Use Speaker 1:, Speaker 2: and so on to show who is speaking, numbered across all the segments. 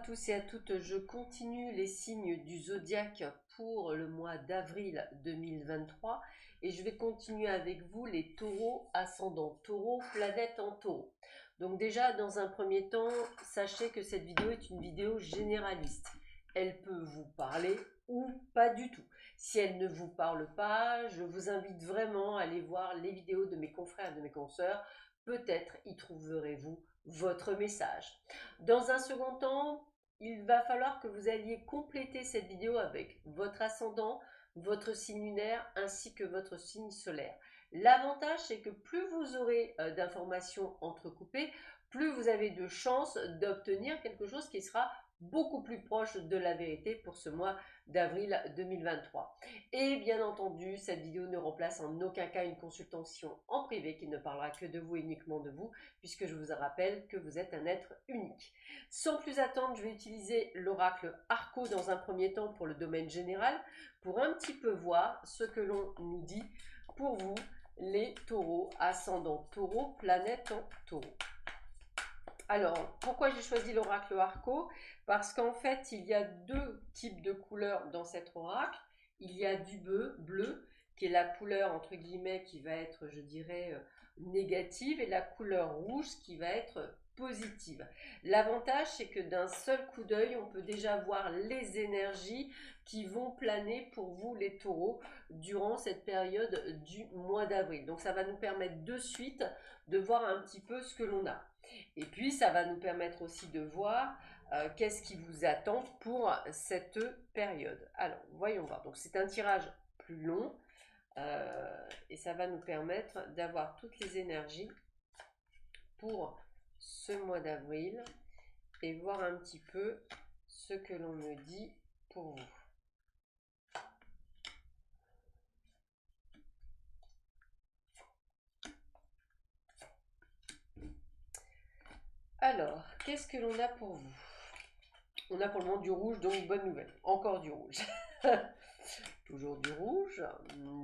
Speaker 1: tous et à toutes, je continue les signes du zodiaque pour le mois d'avril 2023 et je vais continuer avec vous les taureaux ascendants, taureau, planète en taureau. Donc déjà, dans un premier temps, sachez que cette vidéo est une vidéo généraliste. Elle peut vous parler ou pas du tout. Si elle ne vous parle pas, je vous invite vraiment à aller voir les vidéos de mes confrères et de mes consoeurs. Peut-être y trouverez-vous votre message. Dans un second temps, il va falloir que vous alliez compléter cette vidéo avec votre ascendant, votre signe lunaire ainsi que votre signe solaire. L'avantage, c'est que plus vous aurez d'informations entrecoupées, plus vous avez de chances d'obtenir quelque chose qui sera beaucoup plus proche de la vérité pour ce mois d'avril 2023. Et bien entendu, cette vidéo ne remplace en aucun cas une consultation en privé qui ne parlera que de vous et uniquement de vous, puisque je vous rappelle que vous êtes un être unique. Sans plus attendre, je vais utiliser l'oracle Arco dans un premier temps pour le domaine général, pour un petit peu voir ce que l'on nous dit pour vous, les taureaux, ascendant taureau, planète en taureau. Alors, pourquoi j'ai choisi l'oracle Arco? Parce qu'en fait, il y a deux types de couleurs dans cet oracle. Il y a du bleu, qui est la couleur, entre guillemets, qui va être, je dirais, négative, et la couleur rouge qui va être positive. L'avantage, c'est que d'un seul coup d'œil, on peut déjà voir les énergies qui vont planer pour vous, les taureaux, durant cette période du mois d'avril. Donc, ça va nous permettre de suite de voir un petit peu ce que l'on a. Et puis, ça va nous permettre aussi de voir qu'est-ce qui vous attend pour cette période. Alors, voyons voir. Donc, c'est un tirage plus long et ça va nous permettre d'avoir toutes les énergies pour ce mois d'avril et voir un petit peu ce que l'on me dit pour vous. Alors, qu'est-ce que l'on a pour vous? On a pour le moment du rouge, donc bonne nouvelle. Encore du rouge. Toujours du rouge.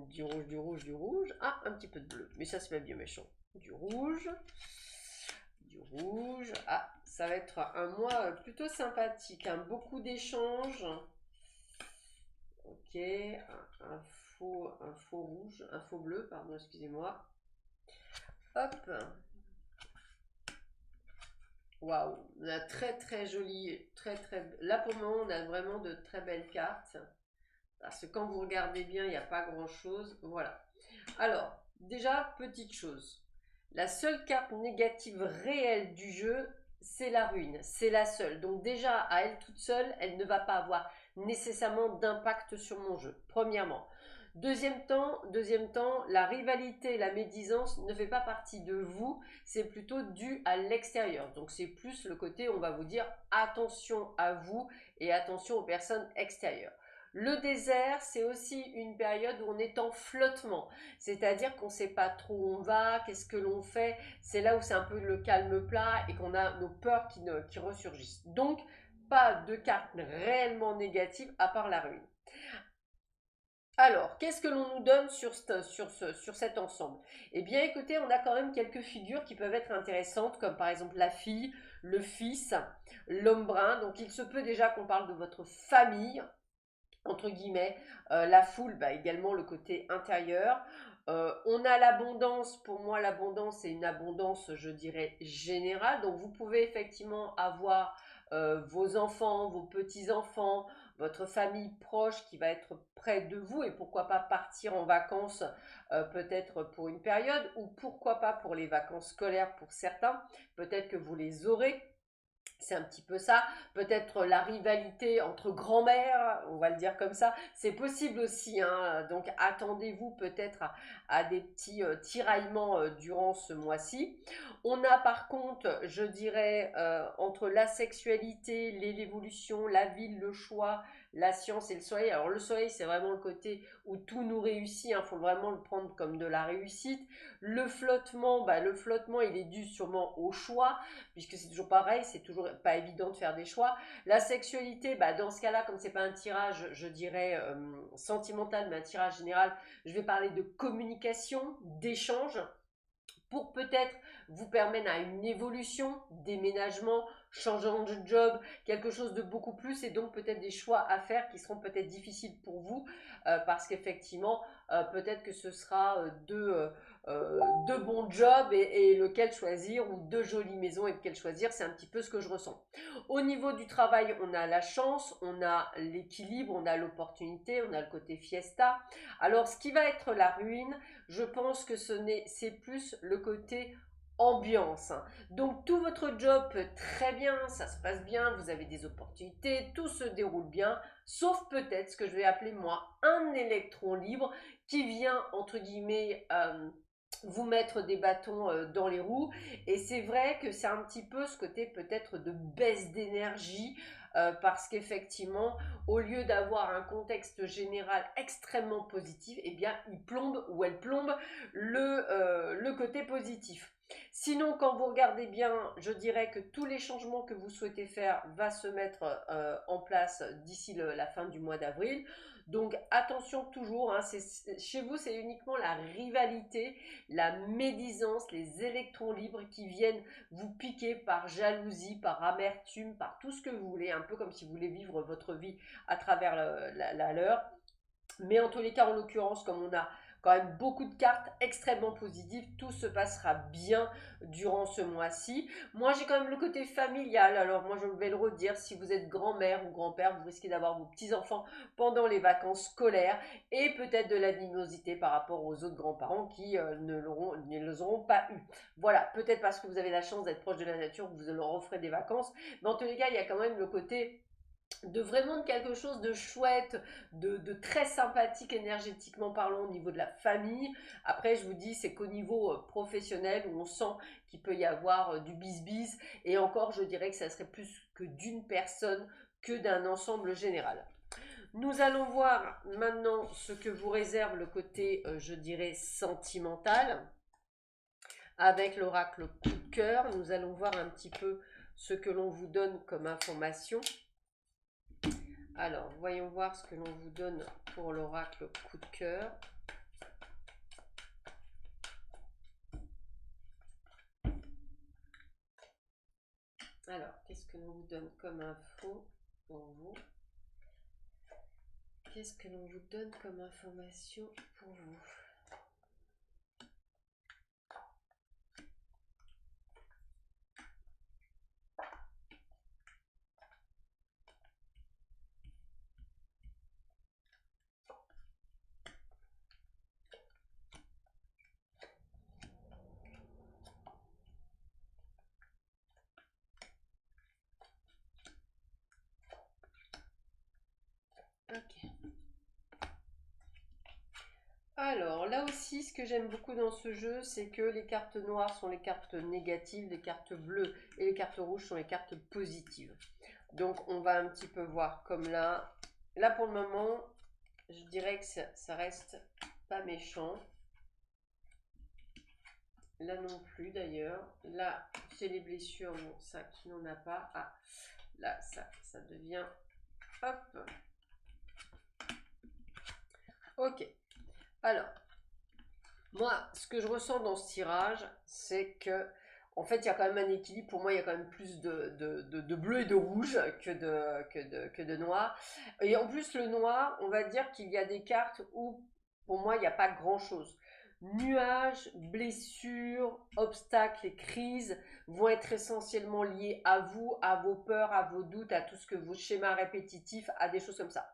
Speaker 1: Du rouge, du rouge, du rouge. Ah, un petit peu de bleu. Mais ça, c'est pas bien méchant. Du rouge. Du rouge. Ah, ça va être un mois plutôt sympathique. Hein. Beaucoup d'échanges. Ok. Un faux rouge. Un faux bleu, pardon, excusez-moi. Hop. Waouh, on a très très joli, là pour le moment on a vraiment de très belles cartes, parce que quand vous regardez bien il n'y a pas grand chose, voilà. Alors, déjà petite chose, la seule carte négative réelle du jeu c'est la ruine, c'est la seule, donc déjà à elle toute seule elle ne va pas avoir nécessairement d'impact sur mon jeu, premièrement. Deuxième temps, la rivalité, la médisance ne fait pas partie de vous, c'est plutôt dû à l'extérieur. Donc c'est plus le côté, on va vous dire attention à vous et attention aux personnes extérieures. Le désert, c'est aussi une période où on est en flottement, c'est-à-dire qu'on ne sait pas trop où on va, qu'est-ce que l'on fait, c'est là où c'est un peu le calme plat et qu'on a nos peurs qui ressurgissent. Donc, pas de carte réellement négative à part la ruine. Alors, qu'est-ce que l'on nous donne sur cet ensemble? Eh bien, écoutez, on a quand même quelques figures qui peuvent être intéressantes, comme par exemple la fille, le fils, l'homme brun. Donc, il se peut déjà qu'on parle de votre famille, entre guillemets, la foule, également le côté intérieur. On a l'abondance, pour moi l'abondance c'est une abondance je dirais générale, donc vous pouvez effectivement avoir vos enfants, vos petits-enfants, votre famille proche qui va être près de vous et pourquoi pas partir en vacances peut-être pour une période ou pourquoi pas pour les vacances scolaires pour certains, peut-être que vous les aurez. C'est un petit peu ça, peut-être la rivalité entre grand-mères, on va le dire comme ça, c'est possible aussi, hein. Donc attendez-vous peut-être à des petits tiraillements durant ce mois-ci. On a par contre, je dirais, entre la sexualité, l'évolution, la ville, le choix, la science et le soleil. Alors le soleil, c'est vraiment le côté où tout nous réussit, il faut vraiment le prendre comme de la réussite. Le flottement, il est dû sûrement au choix, puisque c'est toujours pareil, c'est toujours pas évident de faire des choix. La sexualité, dans ce cas-là, comme c'est pas un tirage, je dirais, sentimental, mais un tirage général, je vais parler de communication, d'échange, pour peut-être vous permettre à une évolution, déménagement, changeant de job, quelque chose de beaucoup plus, et donc peut-être des choix à faire qui seront peut-être difficiles pour vous, parce qu'effectivement, peut-être que ce sera deux bons jobs et lequel choisir, ou deux jolies maisons et lequel choisir, c'est un petit peu ce que je ressens. Au niveau du travail, on a la chance, on a l'équilibre, on a l'opportunité, on a le côté fiesta. Alors, ce qui va être la ruine, je pense que c'est plus le côté ambiance. Donc tout votre job peut très bien, ça se passe bien, vous avez des opportunités, tout se déroule bien, sauf peut-être ce que je vais appeler moi un électron libre qui vient entre guillemets vous mettre des bâtons dans les roues. Et c'est vrai que c'est un petit peu ce côté peut-être de baisse d'énergie, parce qu'effectivement, au lieu d'avoir un contexte général extrêmement positif, eh bien, il plombe ou elle plombe le côté positif. Sinon, quand vous regardez bien, je dirais que tous les changements que vous souhaitez faire va se mettre en place d'ici la fin du mois d'avril. Donc attention toujours, hein, chez vous c'est uniquement la rivalité, la médisance, les électrons libres qui viennent vous piquer par jalousie, par amertume, par tout ce que vous voulez, un peu comme si vous voulez vivre votre vie à travers la leur. Mais en tous les cas, en l'occurrence, comme on a quand même beaucoup de cartes extrêmement positives, tout se passera bien durant ce mois-ci. Moi, j'ai quand même le côté familial. Alors, moi, je vais le redire, si vous êtes grand-mère ou grand-père, vous risquez d'avoir vos petits-enfants pendant les vacances scolaires et peut-être de l'animosité par rapport aux autres grands-parents qui ne les auront pas eu. Voilà, peut-être parce que vous avez la chance d'être proche de la nature, vous leur offrez des vacances. Mais en tous les cas, il y a quand même le côté de vraiment quelque chose de chouette, de très sympathique énergétiquement parlant au niveau de la famille. Après, je vous dis, c'est qu'au niveau professionnel où on sent qu'il peut y avoir du bis-bis. Et encore, je dirais que ça serait plus que d'une personne que d'un ensemble général. Nous allons voir maintenant ce que vous réserve le côté, je dirais, sentimental. Avec l'oracle coup de cœur, nous allons voir un petit peu ce que l'on vous donne comme information. Alors, voyons voir ce que l'on vous donne pour l'oracle coup de cœur. Alors, qu'est-ce que l'on vous donne comme info pour vous? Qu'est-ce que l'on vous donne comme information pour vous? Ok. Alors, là aussi, ce que j'aime beaucoup dans ce jeu, c'est que les cartes noires sont les cartes négatives, les cartes bleues et les cartes rouges sont les cartes positives. Donc, on va un petit peu voir comme là. Là, pour le moment, je dirais que ça reste pas méchant. Là non plus d'ailleurs. Là, c'est les blessures, bon, ça qui n'en a pas. Ah, là, ça devient... Hop. Ok. Alors, moi, ce que je ressens dans ce tirage, c'est que, en fait, il y a quand même un équilibre. Pour moi, il y a quand même plus de bleu et de rouge que de noir. Et en plus, le noir, on va dire qu'il y a des cartes où, pour moi, il n'y a pas grand-chose. Nuages, blessures, obstacles et crises vont être essentiellement liés à vous, à vos peurs, à vos doutes, à tout ce que vos schémas répétitifs, à des choses comme ça.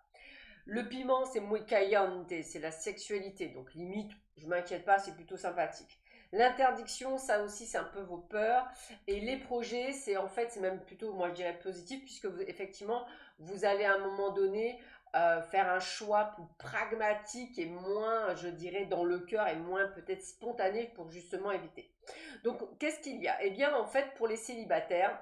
Speaker 1: Le piment, c'est muy caliente, c'est la sexualité. Donc limite, je m'inquiète pas, c'est plutôt sympathique. L'interdiction, ça aussi, c'est un peu vos peurs. Et les projets, c'est en fait, c'est même plutôt, moi je dirais positif, puisque vous, effectivement, vous allez à un moment donné faire un choix plus pragmatique et moins, je dirais, dans le cœur et moins peut-être spontané pour justement éviter. Donc, qu'est-ce qu'il y a? Eh bien, en fait, pour les célibataires,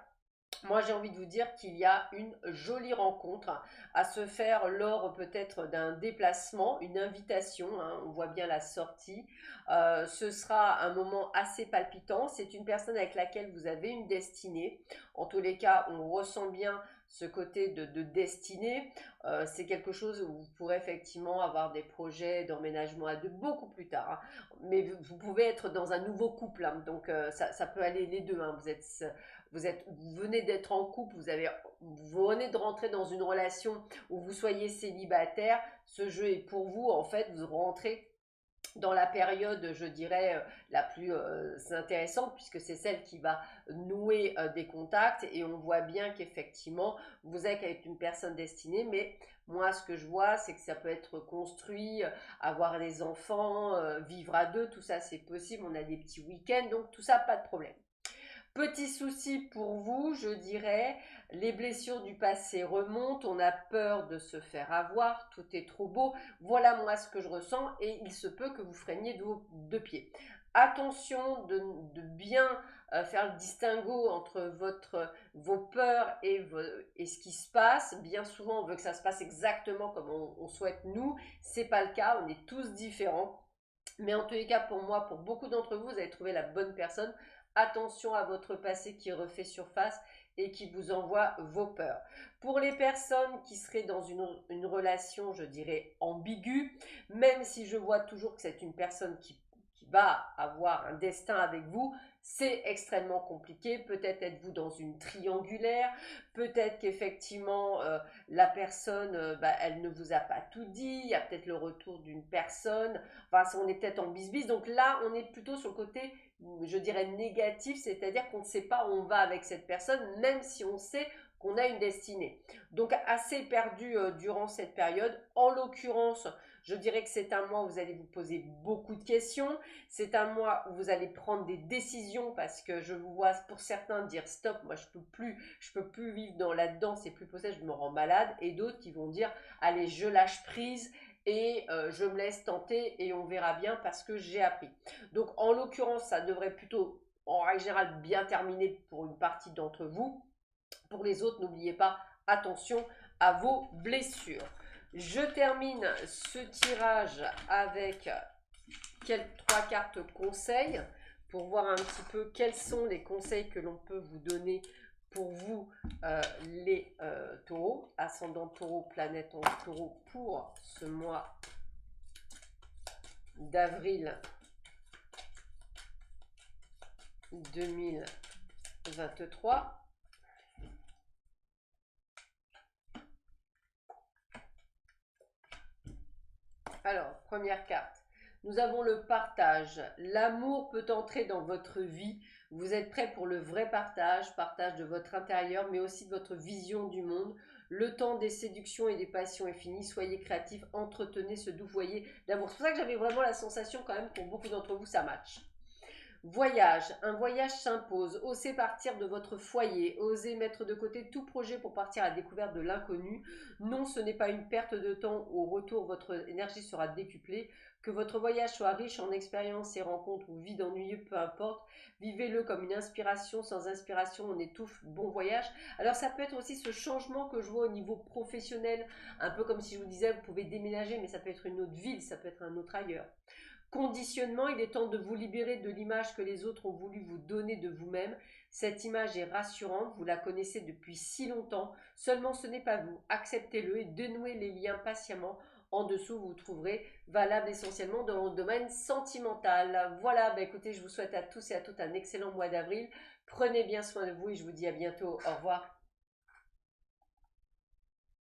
Speaker 1: moi, j'ai envie de vous dire qu'il y a une jolie rencontre à se faire lors peut-être d'un déplacement, une invitation, hein, on voit bien la sortie. Ce sera un moment assez palpitant. C'est une personne avec laquelle vous avez une destinée. En tous les cas, on ressent bien ce côté de destinée. C'est quelque chose où vous pourrez effectivement avoir des projets d'emménagement à deux beaucoup plus tard, hein. Mais vous pouvez être dans un nouveau couple, hein. Donc ça peut aller les deux, hein. Vous venez d'être en couple, vous venez de rentrer dans une relation où vous soyez célibataire. Ce jeu est pour vous. En fait, vous rentrez dans la période, je dirais, la plus intéressante, puisque c'est celle qui va nouer des contacts, et on voit bien qu'effectivement, vous êtes avec une personne destinée, mais moi, ce que je vois, c'est que ça peut être construit, avoir des enfants, vivre à deux, tout ça, c'est possible, on a des petits week-ends, donc tout ça, pas de problème. Petit souci pour vous, je dirais, les blessures du passé remontent, on a peur de se faire avoir, tout est trop beau. Voilà moi ce que je ressens, et il se peut que vous freiniez de vos deux pieds. Attention de bien faire le distinguo entre vos peurs et ce qui se passe. Bien souvent, on veut que ça se passe exactement comme on souhaite nous. C'est pas le cas, on est tous différents. Mais en tous les cas, pour moi, pour beaucoup d'entre vous, vous avez trouvé la bonne personne. Attention à votre passé qui refait surface et qui vous envoie vos peurs. Pour les personnes qui seraient dans une relation, je dirais, ambiguë, même si je vois toujours que c'est une personne qui va avoir un destin avec vous, c'est extrêmement compliqué. Peut-être êtes-vous dans une triangulaire, peut-être qu'effectivement la personne, elle ne vous a pas tout dit, il y a peut-être le retour d'une personne, enfin on est peut-être en bisbis, donc là on est plutôt sur le côté, je dirais, négatif, c'est-à-dire qu'on ne sait pas où on va avec cette personne, même si on sait qu'on a une destinée. Donc assez perdu durant cette période. En l'occurrence, je dirais que c'est un mois où vous allez vous poser beaucoup de questions. C'est un mois où vous allez prendre des décisions, parce que je vous vois pour certains dire stop, moi je peux plus vivre dans là-dedans, c'est plus possible, je me rends malade. Et d'autres qui vont dire allez, je lâche prise et je me laisse tenter et on verra bien parce que j'ai appris. Donc en l'occurrence, ça devrait plutôt en règle générale bien terminer pour une partie d'entre vous. Pour les autres, n'oubliez pas, attention à vos blessures. Je termine ce tirage avec trois cartes conseils pour voir un petit peu quels sont les conseils que l'on peut vous donner pour vous, les taureaux, ascendant taureau, planète en taureau, pour ce mois d'avril 2023. Alors, première carte. Nous avons le partage. L'amour peut entrer dans votre vie. Vous êtes prêt pour le vrai partage, partage de votre intérieur, mais aussi de votre vision du monde. Le temps des séductions et des passions est fini. Soyez créatifs, entretenez ce doux foyer d'amour. C'est pour ça que j'avais vraiment la sensation quand même, pour beaucoup d'entre vous, ça match. Voyage, un voyage s'impose. Osez partir de votre foyer, osez mettre de côté tout projet pour partir à la découverte de l'inconnu. Non, ce n'est pas une perte de temps. Au retour, votre énergie sera décuplée. Que votre voyage soit riche en expériences et rencontres ou vide, ennuyeux, peu importe. Vivez-le comme une inspiration. Sans inspiration, on étouffe. Bon voyage. Alors ça peut être aussi ce changement que je vois au niveau professionnel. Un peu comme si je vous disais, vous pouvez déménager, mais ça peut être une autre ville, ça peut être un autre ailleurs. Conditionnement, il est temps de vous libérer de l'image que les autres ont voulu vous donner de vous-même. Cette image est rassurante, vous la connaissez depuis si longtemps, seulement ce n'est pas vous. Acceptez-le et dénouez les liens patiemment. En dessous, vous trouverez valable essentiellement dans le domaine sentimental. Voilà, écoutez, je vous souhaite à tous et à toutes un excellent mois d'avril. Prenez bien soin de vous et je vous dis à bientôt. Au revoir.